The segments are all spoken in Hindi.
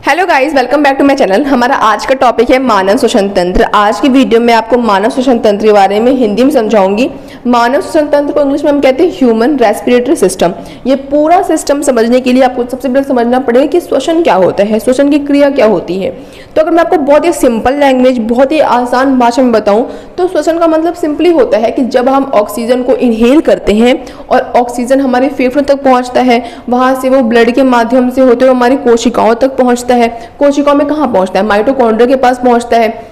Hello guys, welcome back to my channel. हमारा आज का टॉपिक है मानव श्वसन तंत्र। आज की वीडियो में आपको मानव श्वसन तंत्र के बारे में हिंदी में समझाऊंगी। मानव श्वसन तंत्र को इंग्लिश में हम कहते हैं ह्यूमन रेस्पिरेटरी सिस्टम। ये पूरा सिस्टम समझने के लिए आपको सबसे पहले समझना पड़ेगा कि श्वसन क्या होता है, श्वसन की क्रिया क्या होती है। तो अगर मैं आपको बहुत ही सिंपल लैंग्वेज, बहुत ही आसान भाषा में बताऊं तो श्वसन का मतलब सिंपली होता है कि जब हम ऑक्सीजन को इनहेल करते हैं और ऑक्सीजन हमारे फेफड़ों तक पहुंचता है, वहां से वो ब्लड के माध्यम से होते हुए हमारी कोशिकाओं तक पहुंचता है। कोशिकाओं में कहाँ पहुंचता है? माइटोकॉन्ड्रिया के पास पहुंचता है।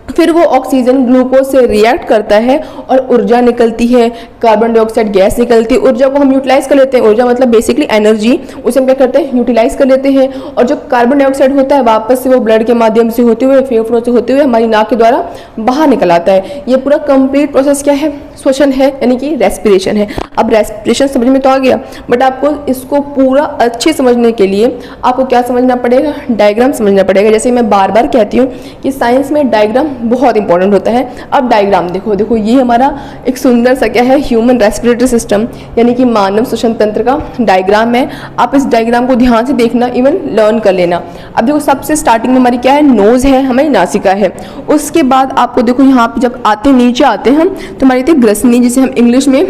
फिर वो ऑक्सीजन ग्लूकोज से रिएक्ट करता है और ऊर्जा निकलती है, कार्बन डाइऑक्साइड गैस निकलती है। ऊर्जा को हम यूटिलाइज कर लेते हैं। ऊर्जा मतलब बेसिकली एनर्जी, उसे हम क्या करते हैं? यूटिलाइज कर लेते हैं। और जो कार्बन डाइऑक्साइड होता है वापस से वो ब्लड के माध्यम से होते हुए, फेफड़ों से होते हुए हमारी नाक के द्वारा बाहर निकल आता है। ये पूरा कंप्लीट प्रोसेस क्या है? श्वसन है, यानी कि रेस्पिरेशन है। अब रेस्पिरेशन समझ में तो आ गया, बट आपको इसको पूरा अच्छे समझने के लिए आपको क्या समझना पड़ेगा? डायग्राम समझना पड़ेगा। जैसे मैं बार बार कहती हूँ कि साइंस में डायग्राम बहुत इंपॉर्टेंट होता है। अब डायग्राम देखो, ये हमारा एक सुंदर सा क्या है? ह्यूमन रेस्पिरेटरी सिस्टम, यानी कि मानव श्वसन तंत्र का डायग्राम है। आप इस डायग्राम को ध्यान से देखना, इवन लर्न कर लेना। अब देखो, सबसे स्टार्टिंग में हमारी क्या है? नोज है, हमारी नासिका है। उसके बाद आपको देखो यहाँ पे जब आते नीचे आते हैं तो हमारी थी ग्रसनी, जिसे हम इंग्लिश में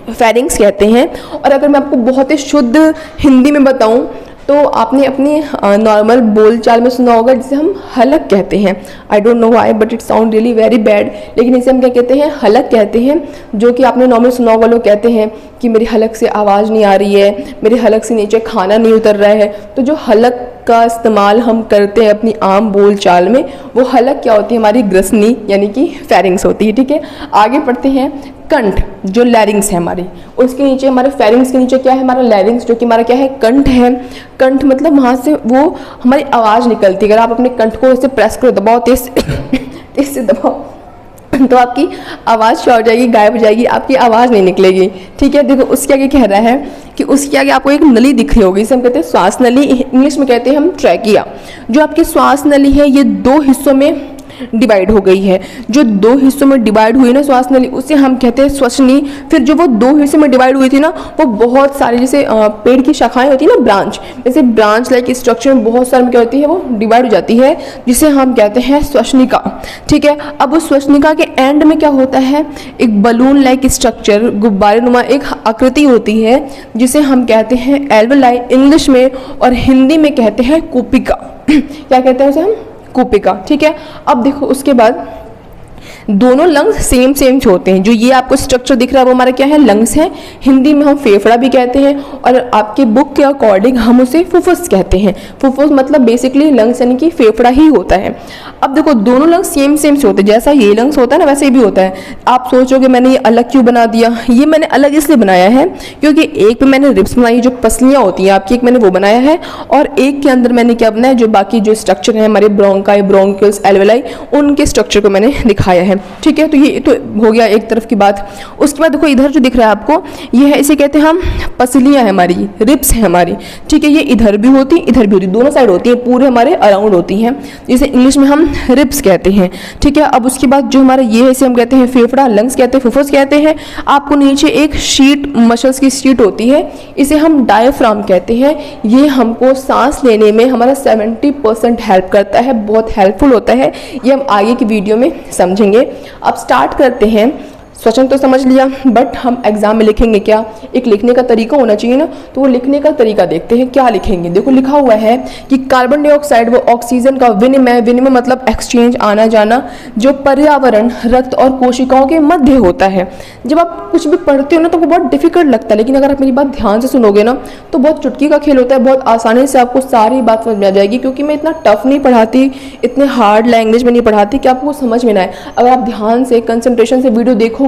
फेरिंग्स कहते हैं। और अगर मैं आपको बहुत ही शुद्ध हिंदी में बताऊं तो आपने अपनी नॉर्मल बोलचाल में सुना होगा जिसे हम हलक कहते हैं। I don't know why but it sound really very bad, लेकिन इसे हम क्या कहते हैं? हलक कहते हैं। जो कि आपने नॉर्मल सुना होगा, लोग कहते हैं कि मेरी हलक से आवाज़ नहीं आ रही है, मेरी हलक से नीचे खाना नहीं उतर रहा है। तो जो हलक का इस्तेमाल हम करते हैं अपनी आम बोलचाल में, वो हलक क्या होती है? हमारी ग्रसनी यानी कि फेरिंग्स होती है। ठीक है, आगे पढ़ते हैं। कंठ, जो लैरिंग्स है हमारी, उसके नीचे हमारे फेरिंग्स के नीचे क्या है? हमारा लैरिंग्स, जो कि हमारा क्या है? कंठ है। कंठ मतलब वहाँ से वो हमारी आवाज़ निकलती है। अगर आप अपने कंठ को ऐसे प्रेस करो, दबाओ, तेज से दबाओ तो आपकी आवाज़ क्या हो जाएगी? गायब हो जाएगी, आपकी आवाज़ नहीं निकलेगी। ठीक है, देखो उसके आगे कह रहा है कि उसके आगे आपको एक नली दिख रही होगी, इसे हम कहते हैं श्वास नली, इंग्लिश में कहते हैं हम ट्रैकिया। जो आपकी श्वास नली है ये दो हिस्सों में डिवाइड हो गई है। जो दो हिस्सों में डिवाइड हुई ना श्वास नली, उसे हम कहते हैं श्वसनी। फिर जो वो दो हिस्सों में डिवाइड हुई थी ना, वो बहुत सारे जैसे पेड़ की शाखाएं होती है ना, ब्रांच, जैसे ब्रांच लाइक स्ट्रक्चर में बहुत सारे में क्या होती है? वो डिवाइड हो जाती है, जिसे हम कहते हैं श्वसनिका। ठीक है, अब उस श्वसनिका के एंड में क्या होता है? एक बलून लाइक स्ट्रक्चर, गुब्बारे नुमा एक आकृति होती है, जिसे हम कहते हैं एल्वेलाई इंग्लिश में, और हिंदी में कहते हैं कूपिका। क्या कहते हैं उसे हम? कूपिका। ठीक है, अब देखो उसके बाद दोनों लंग्स सेम से होते हैं। जो ये आपको स्ट्रक्चर दिख रहा है वो हमारा क्या है? लंग्स है। हिंदी में हम फेफड़ा भी कहते हैं, और आपके बुक के अकॉर्डिंग हम उसे फुफ्फुस कहते हैं। फुफ्फुस मतलब बेसिकली लंग्स यानी कि फेफड़ा ही होता है। अब देखो दोनों लंग्स सेम से होते हैं। जैसा ये लंग्स होता है ना, वैसे ही भी होता है। आप सोचोगे मैंने ये अलग क्यों बना दिया? ये मैंने अलग इसलिए बनाया है क्योंकि एक पे मैंने रिब्स बनाई, जो पसलियाँ होती हैं आपकी, एक मैंने वो बनाया है, और एक के अंदर मैंने क्या बनाया? जो बाकी जो स्ट्रक्चर है हमारे ब्रोंकाई, ब्रोंकियल्स, एल्वेलाई, उनके स्ट्रक्चर को मैंने दिखाया है। ठीक है, तो ये तो हो गया एक तरफ की बात। उसके बाद देखो इधर जो दिख रहा है आपको, ये है, इसे कहते हैं हम पसलियाँ हैं हमारी, रिब्स है हमारी। ठीक है, ये इधर भी होती, इधर भी होती, दोनों साइड होती है, पूरे हमारे अराउंड होती हैं, जिसे इंग्लिश में हम रिब्स कहते हैं। ठीक है, अब उसके बाद जो हमारा ये है, इसे हम कहते हैं फेफड़ा, लंग्स कहते हैं, फुफ्फुस कहते हैं। आपको नीचे एक शीट, मसल्स की शीट होती है, इसे हम डायफ्राम कहते हैं। ये हमको सांस लेने में हमारा 70% हेल्प करता है, बहुत हेल्पफुल होता है। ये हम आगे की वीडियो में समझेंगे। अब स्टार्ट करते हैं। श्वसन तो समझ लिया, बट हम एग्जाम में लिखेंगे क्या? एक लिखने का तरीका होना चाहिए ना, तो वो लिखने का तरीका देखते हैं। क्या लिखेंगे? देखो लिखा हुआ है कि कार्बन डाइऑक्साइड व ऑक्सीजन का विनिमय, विनिमय मतलब एक्सचेंज, आना जाना, जो पर्यावरण, रक्त और कोशिकाओं के मध्य होता है। जब आप कुछ भी पढ़ते हो ना तो वो बहुत डिफिकल्ट लगता है, लेकिन अगर आप मेरी बात ध्यान से सुनोगे ना तो बहुत चुटकी का खेल होता है। बहुत आसानी से आपको सारी बात समझ में आ जाएगी, क्योंकि मैं इतना टफ नहीं पढ़ाती, इतने हार्ड लैंग्वेज में नहीं पढ़ाती कि आपको समझ में ना आए। अगर आप ध्यान से, कंसंट्रेशन से वीडियो देखोगे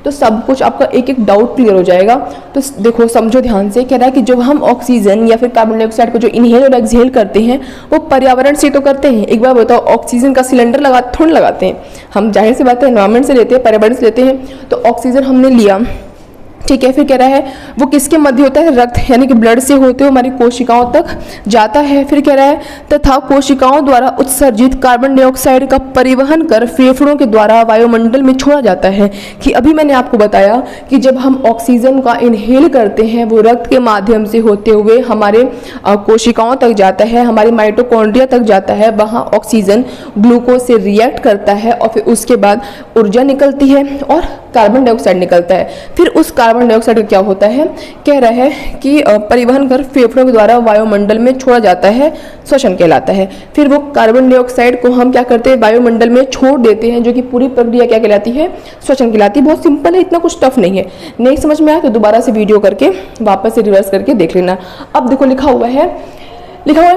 तो सब कुछ आपका एक एक डाउट क्लियर हो जाएगा। तो देखो समझो ध्यान से। कह रहा है कि जब हम ऑक्सीजन या फिर कार्बन डाइऑक्साइड को जो इनहेल और एक्सहेल करते हैं वो पर्यावरण से तो करते हैं। एक बार बताओ, ऑक्सीजन का सिलेंडर थोड़ा लगाते हैं हम, जाहिर सी बात है एनवायरमेंट से लेते हैं, पर्यावरण से लेते हैं। तो ऑक्सीजन हमने लिया, ठीक है। फिर कह रहा है वो किसके मध्य होता है, रक्त यानी कि ब्लड से होते हुए हमारी कोशिकाओं तक जाता है। फिर कह रहा है तथा कोशिकाओं द्वारा उत्सर्जित कार्बन डाइऑक्साइड का परिवहन कर फेफड़ों के द्वारा वायुमंडल में छोड़ा जाता है। कि अभी मैंने आपको बताया कि जब हम ऑक्सीजन का इनहेल करते हैं वो रक्त के माध्यम से होते हुए हमारे कोशिकाओं तक जाता है, हमारे माइटोकॉन्ड्रिया तक जाता है, वहाँ ऑक्सीजन ग्लूकोज से रिएक्ट करता है और फिर उसके बाद ऊर्जा निकलती है और कार्बन डाइऑक्साइड निकलता है। फिर उस कार्बन डाइऑक्साइड क्या होता है, कह रहा है कि परिवहन कर फेफड़ों के द्वारा वायुमंडल में छोड़ा जाता है, श्वसन कहलाता है। फिर वो कार्बन डाइऑक्साइड को हम क्या करते हैं, वायुमंडल में छोड़ देते हैं, जो कि पूरी प्रक्रिया क्या कहलाती है, श्वसन कहलाती है। बहुत सिंपल है, इतना कुछ टफ नहीं है। नहीं समझ में आया तो दोबारा से वीडियो करके वापस से रिवर्स करके देख लेना। अब देखो लिखा हुआ है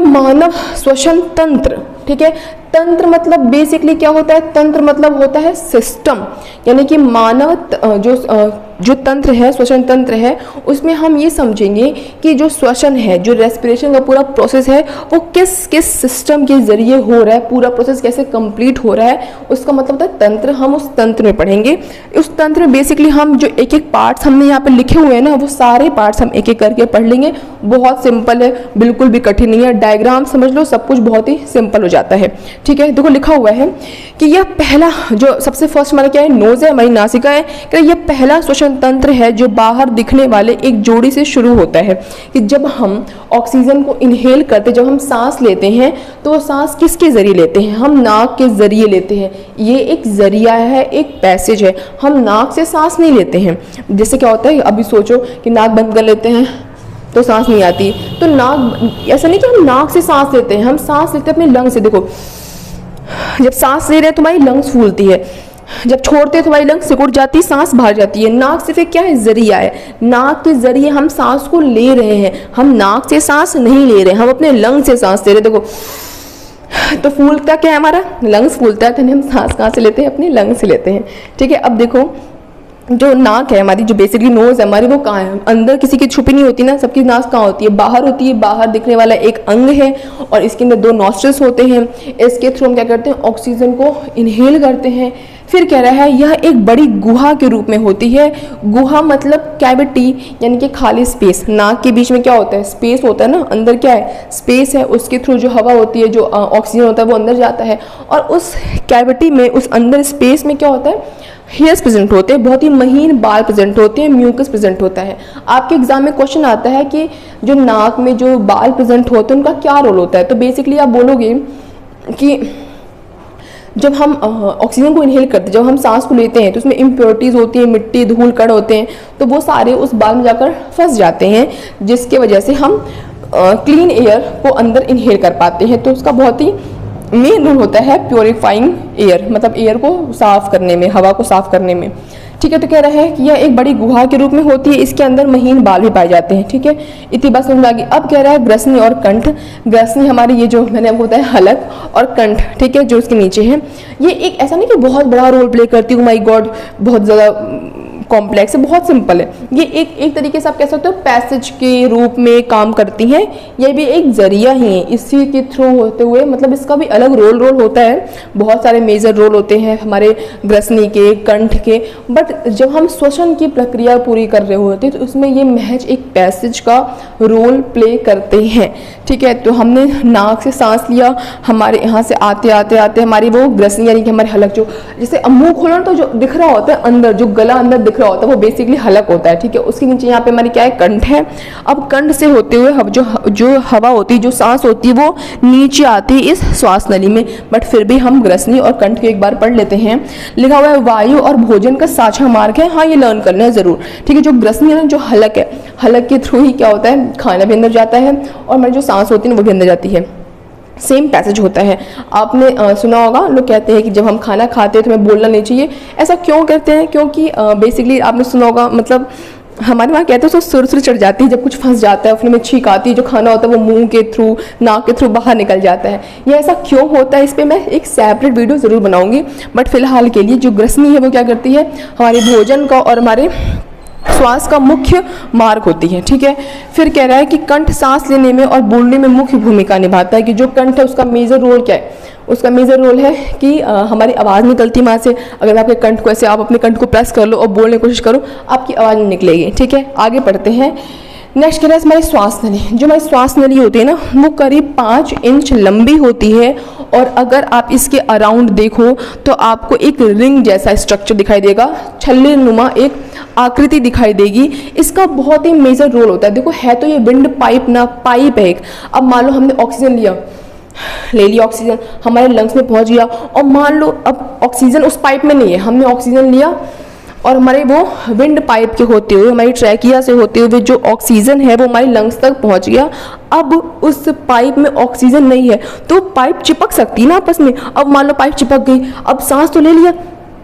मानव श्वसन तंत्र। ठीक है, तंत्र मतलब बेसिकली क्या होता है, तंत्र मतलब होता है सिस्टम, यानी कि मानव जो तंत्र है, श्वसन तंत्र है, उसमें हम ये समझेंगे कि जो श्वसन है, जो रेस्पिरेशन का पूरा प्रोसेस है, वो किस किस सिस्टम के जरिए हो रहा है, पूरा प्रोसेस कैसे कंप्लीट हो रहा है, उसका मतलब होता है तंत्र। हम उस तंत्र में पढ़ेंगे। उस तंत्र में बेसिकली हम जो एक एक पार्ट्स हमने यहाँ पे लिखे हुए हैं ना, वो सारे पार्ट्स हम एक एक करके पढ़ लेंगे। बहुत सिंपल है, बिल्कुल भी कठिन नहीं है। डायग्राम समझ लो, सब कुछ बहुत ही सिंपल हो जाता है। ठीक है, देखो लिखा हुआ है कि यह पहला, जो सबसे फर्स्ट हमारा क्या है, नोज है, हमारी नासिका है, कि यह पहला श्वसन तंत्र है जो बाहर दिखने वाले एक जोड़ी से शुरू होता है। कि जब हम ऑक्सीजन को इनहेल करते, जब हम सांस लेते हैं, तो वो सांस किसके जरिए लेते हैं, हम नाक के जरिए लेते हैं। ये एक जरिया है, एक पैसेज है, हम नाक से सांस नहीं लेते हैं। जैसे क्या होता है, अभी सोचो कि नाक बंद कर लेते हैं तो सांस नहीं आती, तो नाक, ऐसा नहीं कि हम नाक से सांस लेते हैं, हम सांस लेते हैं अपने लंग से। देखो जब सांस ले रहे हैं तुम्हारी लंग्स फूलती है, जब छोड़ते हैं तुम्हारी लंग्स सिकुड़ जाती है, सांस बाहर जाती है। नाक सिर्फ एक क्या है, जरिया है। नाक के जरिए हम सांस को ले रहे हैं, हम नाक से सांस नहीं ले रहे, हम अपने लंग से सांस ले रहे हैं। देखो तो फूलता क्या है, हमारा लंग्स फूलता है, तो हम सांस कहाँ से लेते हैं, अपने लंग से लेते हैं। ठीक है, अब देखो जो नाक है हमारी, जो बेसिकली नोज है हमारी, वो कहाँ है, अंदर किसी की छुपी नहीं होती ना, सबकी नाक कहाँ होती है, बाहर होती है। बाहर दिखने वाला एक अंग है और इसके अंदर दो नॉस्ट्रिल्स होते हैं। इसके थ्रू हम क्या करते हैं, ऑक्सीजन को इनहेल करते हैं। फिर कह रहा है यह एक बड़ी गुहा के रूप में होती है। गुहा मतलब कैविटी, यानी कि खाली स्पेस। नाक के बीच में क्या होता है, स्पेस होता है ना, अंदर क्या है, स्पेस है। उसके थ्रू जो हवा होती है, जो ऑक्सीजन होता है, वो अंदर जाता है। और उस कैविटी में, उस अंदर स्पेस में क्या होता है, हेयर्स प्रेजेंट होते हैं, बहुत ही महीन बाल प्रेजेंट होते हैं, म्यूकस प्रेजेंट होता है। आपके एग्जाम में क्वेश्चन आता है कि जो नाक में जो बाल प्रेजेंट होते हैं उनका क्या रोल होता है। तो बेसिकली आप बोलोगे कि जब हम ऑक्सीजन को इनहेल करते हैं, जब हम सांस को लेते हैं, तो उसमें इम्प्योरिटीज़ होती है, मिट्टी, धूल, कण होते हैं, तो वो सारे उस बाल में जाकर फंस जाते हैं, जिसके वजह से हम क्लीन एयर को अंदर इनहेल कर पाते हैं। तो उसका बहुत ही मेन रोल होता है प्योरीफाइंग एयर, मतलब एयर को साफ करने में, हवा को साफ करने में। ठीक है, तो कह रहा है कि यह एक बड़ी गुहा के रूप में होती है, इसके अंदर महीन बाल भी पाए जाते हैं। ठीक है, इतनी बात समझ में आ गई। अब कह रहा है ग्रसनी और कंठ। ग्रसनी हमारी ये जो मैंने आपको बताया हलक, और कंठ, ठीक है, जो उसके नीचे है, ये एक ऐसा नहीं कि बहुत बड़ा रोल प्ले करती हूँ, माय गॉड बहुत ज़्यादा कॉम्प्लेक्स है, बहुत सिंपल है। ये एक तरीके से आप कह सकते हो पैसेज के रूप में काम करती हैं। ये भी एक जरिया ही है, इसी के थ्रू होते हुए, मतलब इसका भी अलग रोल होता है। बहुत सारे मेजर रोल होते हैं हमारे ग्रसनी के, कंठ के, बट जब हम श्वसन की प्रक्रिया पूरी कर रहे होते हैं तो उसमें ये महज एक पैसेज का रोल प्ले करते हैं। ठीक है, तो हमने नाक से सांस लिया, हमारे यहाँ से आते आते आते हमारी वो ग्रसनी, यानी कि हमारे हलक, जो जैसे मुंह खोलो तो जो दिख रहा होता है अंदर, जो गला अंदर दिख रहा होता है, वो बेसिकली हलक होता है। ठीक है, उसके नीचे यहाँ पे हमारी क्या है, कंठ है। अब कंठ से होते हुए जो हवा होती है, जो सांस होती है, वो नीचे आती है इस श्वास नली में। बट फिर भी हम ग्रसनी और कंठ को एक बार पढ़ लेते हैं। लिखा हुआ है वायु और भोजन का साझा मार्ग है। हाँ, ये लर्न करना है जरूर। ठीक है, जो ग्रसनी है ना, जो हलक है, हलक के थ्रू ही क्या होता है, खाना भी अंदर जाता है और हमारी जो सांस होती है वो भी अंदर जाती है। सेम पैसेज होता है। आपने सुना होगा, लोग कहते हैं कि जब हम खाना खाते हैं तो हमें बोलना नहीं चाहिए। ऐसा क्यों करते हैं, क्योंकि बेसिकली आपने सुना होगा, मतलब हमारे वहाँ कहते हैं तो सुर चढ़ जाती है, जब कुछ फंस जाता है, उसमें में छींक आती है, जो खाना होता है वो मुंह के थ्रू, नाक के थ्रू बाहर निकल जाता है। ये ऐसा क्यों होता है, इस पर मैं एक सेपरेट वीडियो ज़रूर बनाऊंगी। बट फिलहाल के लिए जो ग्रसनी है वो क्या करती है, हमारे भोजन का और हमारे श्वास का मुख्य मार्ग होती है। ठीक है, फिर कह रहा है कि कंठ सांस लेने में और बोलने में मुख्य भूमिका निभाता है। कि जो कंठ है उसका मेजर रोल क्या है, उसका मेजर रोल है कि हमारी आवाज़ निकलती है वहाँ से। अगर आपके कंठ को ऐसे, आप अपने कंठ को प्रेस कर लो और बोलने की कोशिश करो, आपकी आवाज़ नहीं निकलेगी। ठीक है, आगे बढ़ते हैं। नेक्स्ट कह रहा है हमारी श्वास नली। जो हमारी श्वास नली होती है ना, वो करीब 5 इंच लंबी होती है, और अगर आप इसके अराउंड देखो तो आपको एक रिंग जैसा स्ट्रक्चर दिखाई देगा, छल्ले नुमा एक आकृति दिखाई देगी। इसका बहुत ही मेजर रोल होता है। देखो, है तो ये विंड पाइप ना, पाइप है एक। अब मान लो हमने ऑक्सीजन ले लिया, ऑक्सीजन हमारे लंग्स में पहुंच गया, और मान लो अब ऑक्सीजन उस पाइप में नहीं है, हमने ऑक्सीजन लिया और हमारे वो विंड पाइप के होते हुए, हमारी ट्रैकिया से होते हुए जो ऑक्सीजन है वो हमारी लंग्स तक पहुंच गया। अब उस पाइप में ऑक्सीजन नहीं है तो पाइप चिपक सकती है ना आपस में। अब मान लो पाइप चिपक गई, अब सांस तो ले लिया,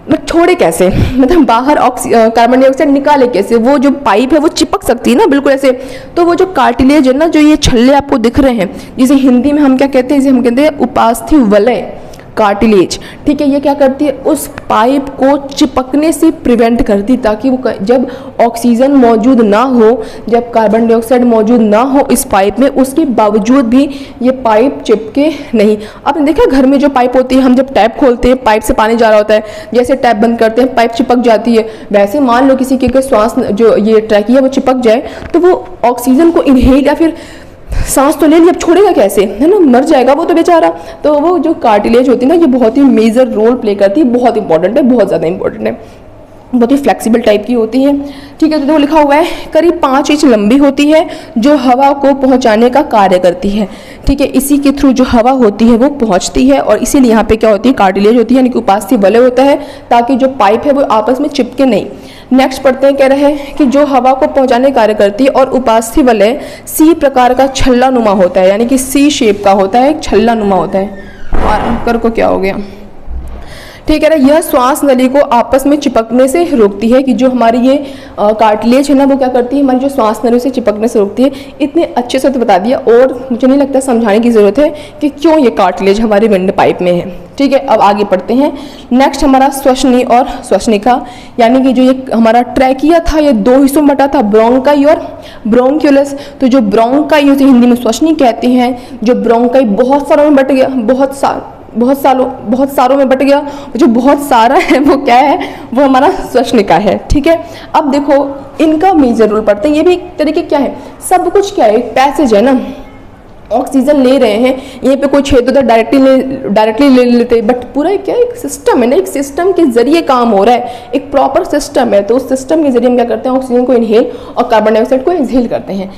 बट छोड़े कैसे, मतलब बाहर कार्बन डाइऑक्साइड निकाले कैसे? वो जो पाइप है वो चिपक सकती है ना बिल्कुल ऐसे। तो वो जो कार्टिलेज है ना, जो ये छल्ले आपको दिख रहे हैं, जिसे हिंदी में हम क्या कहते हैं, जिसे हम कहते हैं उपास्थि वलय, कार्टिलेज। ठीक है, ये क्या करती है, उस पाइप को चिपकने से प्रिवेंट करती, ताकि वो जब ऑक्सीजन मौजूद ना हो, जब कार्बन डाइऑक्साइड मौजूद ना हो इस पाइप में, उसके बावजूद भी ये पाइप चिपके नहीं। आपने देखा घर में जो पाइप होती है, हम जब टैप खोलते हैं पाइप से पानी जा रहा होता है, जैसे टैप बंद करते हैं पाइप चिपक जाती है। वैसे मान लो किसी के श्वास जो ये ट्रैकिया वो चिपक जाए, तो वो ऑक्सीजन को इनहेल या फिर सांस तो ले ली, अब छोड़ेगा कैसे, है ना, मर जाएगा वो तो बेचारा। तो वो जो कार्टिलेज होती है ना, ये बहुत ही मेजर रोल प्ले करती है, बहुत इंपॉर्टेंट है, बहुत ज़्यादा इंपॉर्टेंट है, बहुत ही फ्लेक्सिबल टाइप की होती है। ठीक है, तो लिखा हुआ है करीब 5 इंच लंबी होती है, जो हवा को पहुंचाने का कार्य करती है। ठीक है, इसी के थ्रू जो हवा होती है वो पहुंचती है, और इसीलिए यहाँ पे क्या होती है, कार्टिलेज होती है, यानी कि उपास्थि वलय होता है, ताकि जो पाइप है वो आपस में चिपके नहीं। नेक्स्ट पढ़ते हैं, कह रहे हैं कि जो हवा को पहुंचाने कार्य करती है, और उपास्थि वलय सी प्रकार का छल्ला नुमा होता है, यानी कि सी शेप का होता है, एक छल्ला नुमा होता है। और कर को क्या हो गया, ठीक है, यह श्वास नली को आपस में चिपकने से रोकती है। कि जो हमारी ये कार्टिलेज है ना, वो क्या करती है, हमारी जो श्वास नली से चिपकने से रोकती है। इतने अच्छे से तो बता दिया, और मुझे नहीं लगता समझाने की ज़रूरत है कि क्यों ये कार्टिलेज हमारे विंड पाइप में है। ठीक है, अब आगे पढ़ते हैं। नेक्स्ट हमारा श्वसनी और श्वसनिका, यानी कि जो ये हमारा ट्रैकिया था, ये 2 हिस्सों में बटा था, ब्रोंकाई और ब्रोंक्यूलस। तो जो ब्रोंकाई उसे हिंदी में श्वसनी कहते हैं, जो ब्रोंकाई बहुत सारों में बट गया, बहुत सारों में बट गया, जो बहुत सारा है वो क्या है, वो हमारा श्वसनिका है। ठीक है, अब देखो इनका मेजर रोल पढ़ते हैं। ये भी एक तरीके क्या है, सब कुछ क्या है, पैसेज है ना, ऑक्सीजन ले रहे हैं, यहीं पे कोई छेद होता है डायरेक्टली ले लेते, बट पूरा क्या एक सिस्टम है ना, एक सिस्टम के जरिए काम हो रहा है, एक प्रॉपर सिस्टम है। तो उस सिस्टम के जरिए हम क्या करते हैं, ऑक्सीजन को इनहेल और कार्बन डाइऑक्साइड को एक्सहेल करते हैं।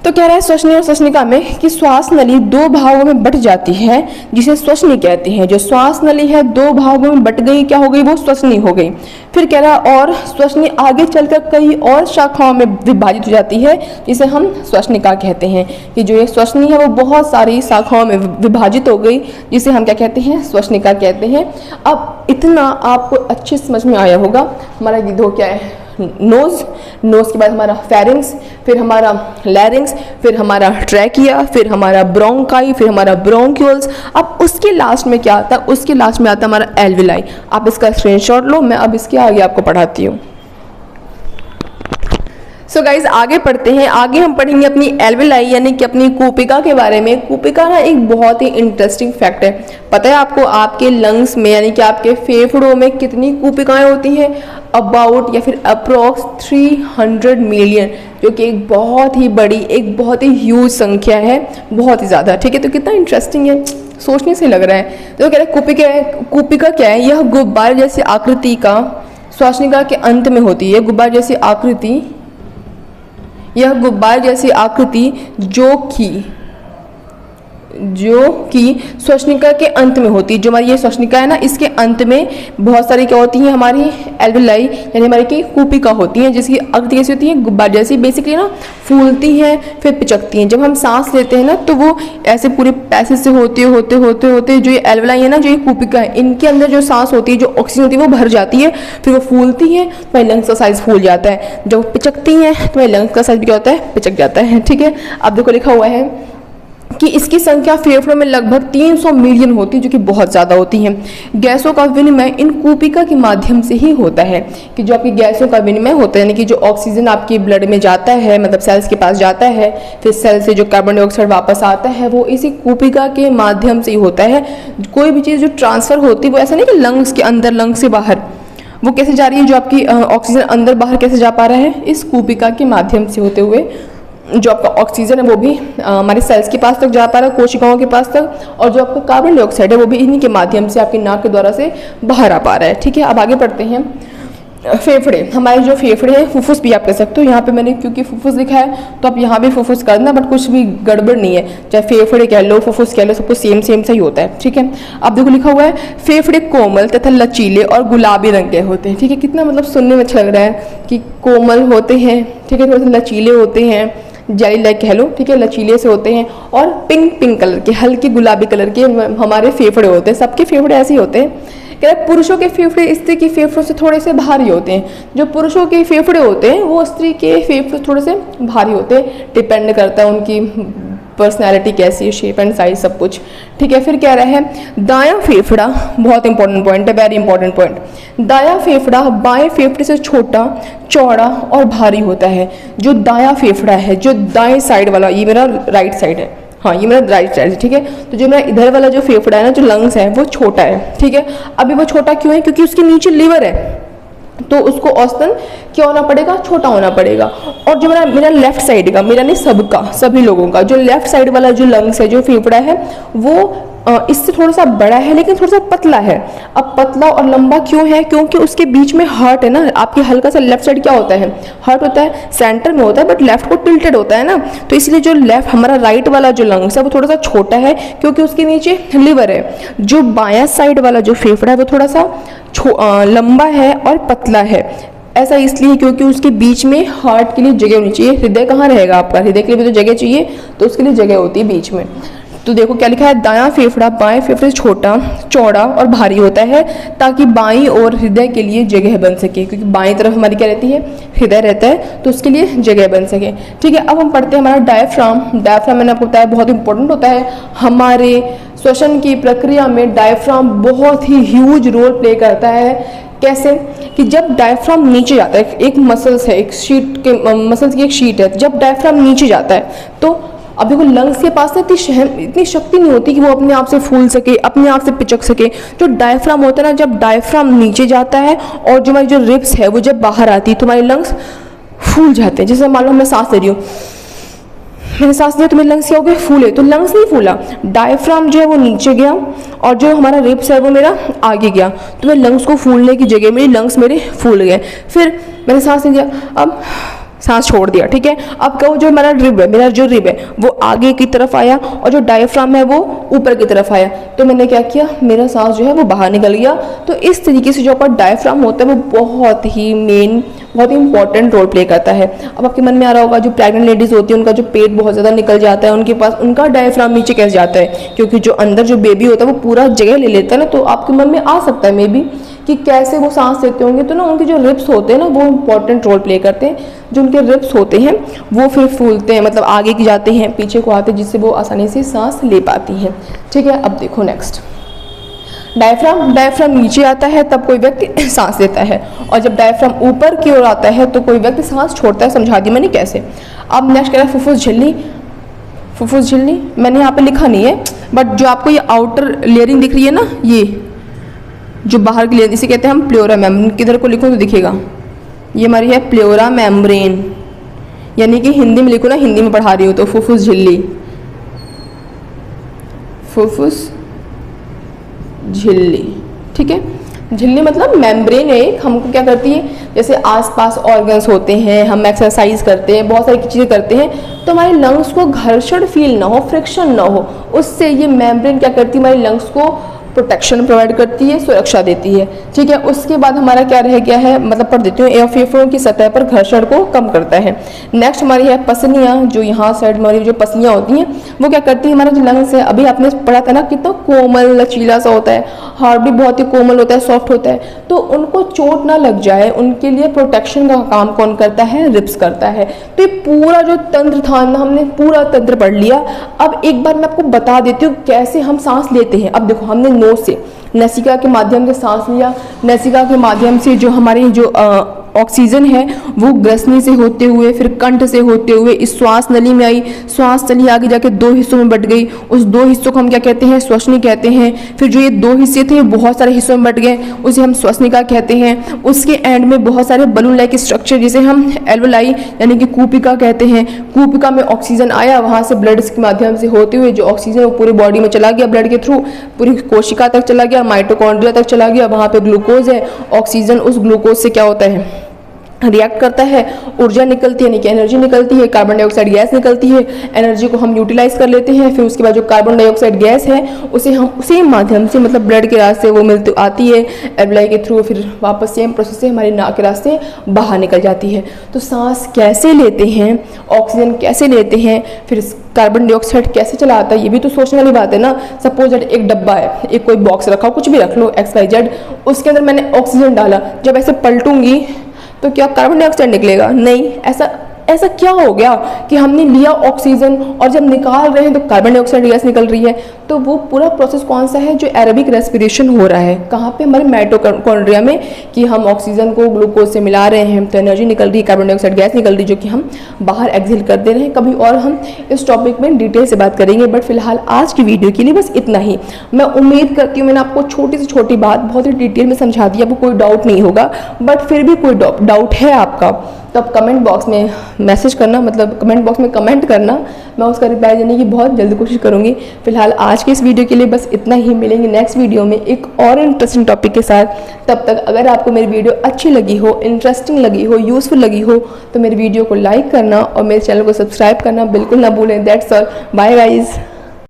तो कह रहा है श्वसनी और श्वसनिका में कि श्वास नली 2 भागों में बट जाती है, जिसे श्वसनी कहते हैं। जो श्वास नली है 2 भागों में बट गई, क्या हो गई, वो श्वसनी हो गई। फिर कह रहा है और श्वसनी आगे चलकर कई और शाखाओं में विभाजित हो जाती है, जिसे हम श्वसनिका कहते हैं। कि जो ये श्वसनी है वो बहुत सारी शाखाओं में विभाजित हो गई, जिसे हम क्या कहते हैं, श्वसनिका कहते हैं। अब इतना आपको अच्छे समझ में आया होगा। हमारा ये दो क्या है, नोज के बाद हमारा फेरिंग्स, फिर हमारा लैरिंग्स, फिर हमारा ट्रैकिया, फिर हमारा ब्रोंकाई, फिर हमारा ब्रोंक्यूल्स। अब उसके लास्ट में क्या आता है, उसके लास्ट में आता है हमारा एल्विलाई। आप इसका स्क्रीनशॉट लो, मैं अब इसके आगे आपको पढ़ाती हूँ। सो गाइज आगे पढ़ते हैं। आगे हम पढ़ेंगे अपनी एल्विलाई यानी कि अपनी कूपिका के बारे में। कूपिका ना एक बहुत ही इंटरेस्टिंग फैक्ट है। पता है आपको, आपके लंग्स में यानी कि आपके फेफड़ों में कितनी कूपिकाएं होती हैं, अबाउट या फिर अप्रोक्स 300 मिलियन, जो कि एक बहुत ही बड़ी, एक बहुत ही ह्यूज संख्या है, बहुत ही ज़्यादा। ठीक है, तो कितना इंटरेस्टिंग है, सोचने से लग रहा है। तो कह रहे हैं कूपिका क्या है, यह गुब्बार जैसी आकृति का श्वसनिका के अंत में होती है। गुब्बार जैसी आकृति, यह गुब्बार जैसी आकृति जो कि श्वसनिका के अंत में होती है। जो हमारी ये श्वसनिका है ना, इसके अंत में बहुत सारी क्या होती हैं, हमारी एल्विलाई यानी हमारी की कूपिका होती हैं, जिसकी आकृति कैसी होती है, गुब्बार जैसी। बेसिकली ना फूलती हैं फिर पिचकती हैं। जब हम सांस लेते हैं ना, तो वो ऐसे पूरे पैसेज से होते होते जो ये एल्विलाई है ना, जो ये कूपिका है, इनके अंदर जो सांस होती है, जो ऑक्सीजन होती है, वो भर जाती है। फिर वो फूलती है, तो लंग्स का साइज फूल जाता है। जब पिचकती हैं तो लंग्स का साइज भी क्या होता है, पिचक जाता है। ठीक है, अब देखो लिखा हुआ है कि इसकी संख्या फेफड़ों में लगभग 300 मिलियन होती है, जो कि बहुत ज़्यादा होती हैं। गैसों का विनिमय इन कूपिका के माध्यम से ही होता है, कि जो आपकी गैसों का विनिमय होता है, यानी कि जो ऑक्सीजन आपके ब्लड में जाता है, मतलब सेल्स के पास जाता है, फिर सेल से जो कार्बन डाइऑक्साइड वापस आता है, वो इसी कूपिका के माध्यम से ही होता है। कोई भी चीज़ जो ट्रांसफ़र होती है वो ऐसा नहीं कि लंग्स के अंदर, लंग्स से बाहर, वो कैसे जा रही है, जो आपकी ऑक्सीजन अंदर बाहर कैसे जा पा रहा है, इस कूपिका के माध्यम से होते हुए जो आपका ऑक्सीजन है वो भी हमारे सेल्स के पास तक जा पा रहा है, कोशिकाओं के पास तक, और जो आपका कार्बन डाइऑक्साइड है वो भी इन्हीं के माध्यम से आपकी नाक के द्वारा से बाहर आ पा रहा है। ठीक है, अब आगे बढ़ते हैं। फेफड़े, हमारे जो फेफड़े हैं, फुफ्फुस भी आप कह सकते हो। यहाँ पे मैंने क्योंकि फुफ्फुस लिखा है तो आप यहाँ भी फुफ्फुस करना, बट कुछ भी गड़बड़ नहीं है, चाहे फेफड़े कह लो, फुफ्फुस कह लो, सब कुछ सेम सेम सा ही होता है। ठीक है, अब देखो लिखा हुआ है फेफड़े कोमल तथा लचीले और गुलाबी रंग के होते हैं। ठीक है, कितना मतलब सुनने में अच्छा लग रहा है कि कोमल होते हैं, ठीक है, थोड़े से लचीले होते हैं, जेली लाइक कह लो, ठीक है, लचीले से होते हैं, और पिंक कलर के, हल्के गुलाबी कलर के हमारे फेफड़े होते हैं। सबके फेफड़े ऐसे ही होते हैं। कह रहे पुरुषों के फेफड़े स्त्री के फेफड़ों से थोड़े से भारी होते हैं। जो पुरुषों के फेफड़े होते हैं वो स्त्री के फेफड़े थोड़े से भारी होते हैं, डिपेंड करता है उनकी पर्सनैलिटी कैसी है, शेप एंड साइज सब कुछ। ठीक है, फिर कह रहे हैं दायां फेफड़ा, बहुत इंपॉर्टेंट पॉइंट है, वेरी इंपॉर्टेंट पॉइंट। दायां फेफड़ा बाएं फेफड़े से छोटा, चौड़ा और भारी होता है। जो दायां फेफड़ा है, जो दाएं साइड वाला, ये मेरा राइट साइड है, हाँ ये मेरा राइट साइड है। ठीक है, तो जो मेरा इधर वाला जो फेफड़ा है ना, जो लंग्स है, वो छोटा है। ठीक है, अभी वो छोटा क्यों है, क्योंकि उसके नीचे लीवर है, तो उसको औसतन क्या होना पड़ेगा, छोटा होना पड़ेगा। और जो मेरा लेफ्ट साइड का, मेरा नहीं सबका, सभी लोगों का जो लेफ्ट साइड वाला जो लंग्स है, जो फेफड़ा है, वो इससे थोड़ा सा बड़ा है, लेकिन थोड़ा सा पतला है। अब पतला और लंबा क्यों है, क्योंकि उसके बीच में हार्ट है ना। आपके हल्का सा लेफ्ट साइड क्या होता है, हार्ट होता है, सेंटर में होता है, बट लेफ्ट को टिल्टेड होता है ना, तो इसलिए जो लेफ्ट हमारा राइट वाला जो लंग्स है वो थोड़ा सा छोटा है, क्योंकि उसके नीचे लिवर है। जो बायां साइड वाला जो फेफड़ा है वो थोड़ा सा लंबा है और पतला है। ऐसा इसलिए क्योंकि उसके बीच में हार्ट के लिए जगह होनी चाहिए। हृदय कहाँ रहेगा आपका, हृदय के लिए भी तो जगह चाहिए, तो उसके लिए जगह होती है बीच में। तो देखो क्या लिखा है, दायां फेफड़ा बाएं फेफड़े से छोटा, चौड़ा और भारी होता है, ताकि बाईं और हृदय के लिए जगह बन सके, क्योंकि बाईं तरफ हमारी क्या रहती है, हृदय रहता है, तो उसके लिए जगह बन सके। ठीक है, अब हम पढ़ते हैं हमारा डायफ्राम। डायफ्राम मैंने आपको बताया बहुत इंपॉर्टेंट होता है हमारे श्वसन की प्रक्रिया में। डायफ्राम बहुत ही ह्यूज रोल प्ले करता है। कैसे, कि जब डायफ्राम नीचे जाता है, एक मसल्स है, एक शीट के मसल्स की एक शीट है, जब डायफ्राम नीचे जाता है तो अब देखो लंग्स के पास इतनी शक्ति नहीं होती कि वो अपने आप से फूल सके, अपने आप से पिचक सके। जो डायफ्राम होता है ना, जब डायफ्राम नीचे जाता है और जो हमारी जो रिब्स है वो जब बाहर आती है तो हमारे लंग्स फूल जाते हैं। जैसे मान लो मैं सांस ले रही हूँ, मैंने सांस लिया तो मेरे लंग्स क्या हो गए, फूले। तो लंग्स नहीं फूला, डायफ्राम जो है वो नीचे गया और जो हमारा रिब्स है वो मेरा आगे गया, तो मेरे लंग्स को फूलने की जगह मेरे लंग्स मेरे फूल गए। फिर मैंने सांस लिया, अब सांस छोड़ दिया। ठीक है, अब क्या, जो हमारा रिब है, मेरा जो रिब है वो आगे की तरफ आया और जो डायफ्राम है वो ऊपर की तरफ आया, तो मैंने क्या किया, मेरा सांस जो है वो बाहर निकल गया। तो इस तरीके से जो आपका डायफ्राम होता है वो बहुत ही मेन, बहुत ही इंपॉर्टेंट रोल प्ले करता है। अब आपके मन में आ रहा होगा, जो प्रेग्नेंट लेडीज होती है उनका जो पेट बहुत ज़्यादा निकल जाता है, उनके पास उनका डायफ्राम नीचे कैसे जाता है, क्योंकि जो अंदर जो बेबी होता है वो पूरा जगह ले लेता है ना। तो आपके मन में आ सकता है मे बी कि कैसे वो सांस लेते होंगे, तो ना उनके जो रिब्स होते हैं ना वो इंपॉर्टेंट रोल प्ले करते हैं। जो उनके रिब्स होते हैं वो फिर फूलते हैं, मतलब आगे की जाते हैं, पीछे को आते हैं, जिससे वो आसानी से सांस ले पाती हैं। ठीक है, अब देखो नेक्स्ट, डायफ्राम नीचे आता है तब कोई व्यक्ति सांस लेता है, और जब डायफ्राम ऊपर की ओर आता है तो कोई व्यक्ति सांस छोड़ता है। समझा दी मैंने कैसे। अब नेक्स्ट कह रहा है फुफ्फुस झिल्ली। फुफ्फुस झिल्ली मैंने यहाँ पे लिखा नहीं है, बट जो आपको ये आउटर लेयरिंग दिख रही है ना, ये जो बाहर की लेयर, इसे कहते हैं हम प्लेरा मेम्ब्रेन। किधर को लिखो तो दिखेगा, ये हमारी है प्लेरा मेम्ब्रेन, यानी कि हिंदी में लिखो ना, हिंदी में पढ़ा रही हो तो फुफ्फुस झिल्ली, फुफ्फुस झिल्ली। ठीक है, झिल्ली मतलब मेम्ब्रेन है, हमको क्या करती है, जैसे आसपास ऑर्गन्स होते हैं, हम एक्सरसाइज करते हैं, बहुत सारी चीज़ें करते हैं, तो हमारे लंग्स को घर्षण फील ना हो, फ्रिक्शन ना हो, उससे ये मेम्ब्रेन क्या करती है, हमारे लंग्स को प्रोटेक्शन प्रोवाइड करती है, सुरक्षा देती है। ठीक है, उसके बाद हमारा क्या रह गया है, मतलब पढ़ देती हूँ, फेफड़ों की सतह पर घर्षण को कम करता है। नेक्स्ट हमारी है पसलियाँ, जो यहाँ साइड हमारी जो पसलियाँ होती हैं वो क्या करती है, हमारा जो लंग्स है, अभी आपने पढ़ा था ना कितना कोमल लचीला सा होता है, हार्ट भी बहुत ही कोमल होता है, सॉफ्ट होता है, तो उनको चोट ना लग जाए उनके लिए प्रोटेक्शन का काम कौन करता है, रिब्स करता है। तो ये पूरा जो तंत्र था ना, हमने पूरा तंत्र पढ़ लिया। अब एक बार मैं आपको बता देती हूँ कैसे हम सांस लेते हैं। अब देखो, हमने नोज से, नसिका के माध्यम से सांस लिया, नसिका के माध्यम से जो हमारी जो ऑक्सीजन है वो ग्रसनी से होते हुए फिर कंठ से होते हुए इस श्वास नली में आई, श्वास नली आगे जाके दो हिस्सों में बट गई, उस दो हिस्सों को हम क्या कहते हैं, श्वसनी कहते हैं। फिर जो ये दो हिस्से थे बहुत सारे हिस्सों में बट गए, उसे हम श्वसनिका कहते हैं। उसके एंड में बहुत सारे बलून लाइक स्ट्रक्चर जिसे हम एल्वोलाई यानी कि कूपिका कहते हैं। कूपिका में ऑक्सीजन आया, वहाँ से ब्लड के माध्यम से होते हुए जो ऑक्सीजन वो पूरी बॉडी में चला गया, ब्लड के थ्रू पूरी कोशिका तक चला गया, माइटोकॉन्ड्रिया तक चला गया, वहाँ पे ग्लूकोज है, ऑक्सीजन उस ग्लूकोज से क्या होता है, रिएक्ट करता है, ऊर्जा निकलती है यानी कि एनर्जी निकलती है, कार्बन डाइऑक्साइड गैस निकलती है, एनर्जी को हम यूटिलाइज कर लेते हैं। फिर उसके बाद जो कार्बन डाइऑक्साइड गैस है उसे हम उसी माध्यम से मतलब ब्लड के रास्ते वो मिलती आती है एल्वोलाई के थ्रू, फिर वापस सेम प्रोसेस से हमारी नाक के रास्ते बाहर निकल जाती है। तो सांस कैसे लेते हैं, ऑक्सीजन कैसे लेते हैं, फिर कार्बन डाइऑक्साइड कैसे चला आता है, ये भी तो सोचने वाली बात है ना। सपोज दैट एक डब्बा है, एक कोई बॉक्स रखा हो, कुछ भी रख लो XYZ, उसके अंदर मैंने ऑक्सीजन डाला, जब ऐसे पलटूंगी तो क्या कार्बन डाइऑक्साइड निकलेगा? नहीं। ऐसा क्या हो गया कि हमने लिया ऑक्सीजन और जब निकाल रहे हैं तो कार्बन डाइऑक्साइड गैस निकल रही है। तो वो पूरा प्रोसेस कौन सा है, जो एरोबिक रेस्पिरेशन हो रहा है, कहाँ पे, हमारे माइटोकॉन्ड्रिया में, कि हम ऑक्सीजन को ग्लूकोज से मिला रहे हैं तो एनर्जी निकल रही है, कार्बन डाइऑक्साइड गैस निकल रही है जो कि हम बाहर एक्सहेल कर दे रहे हैं। कभी और हम इस टॉपिक में डिटेल से बात करेंगे, बट फिलहाल आज की वीडियो के लिए बस इतना ही। मैं उम्मीद करती हूँ मैंने आपको छोटी से छोटी बात बहुत ही डिटेल में समझा दी, आपको कोई डाउट नहीं होगा। बट फिर भी कोई डाउट है आपका तो आप कमेंट बॉक्स में मैसेज करना, मतलब कमेंट बॉक्स में कमेंट करना, मैं उसका रिप्लाई देने की बहुत जल्दी कोशिश करूंगी। फिलहाल आज के इस वीडियो के लिए बस इतना ही, मिलेंगे नेक्स्ट वीडियो में एक और इंटरेस्टिंग टॉपिक के साथ। तब तक अगर आपको मेरी वीडियो अच्छी लगी हो, इंटरेस्टिंग लगी हो, यूजफुल लगी हो तो मेरी वीडियो को लाइक करना और मेरे चैनल को सब्सक्राइब करना बिल्कुल ना भूलें। That's all, bye guys.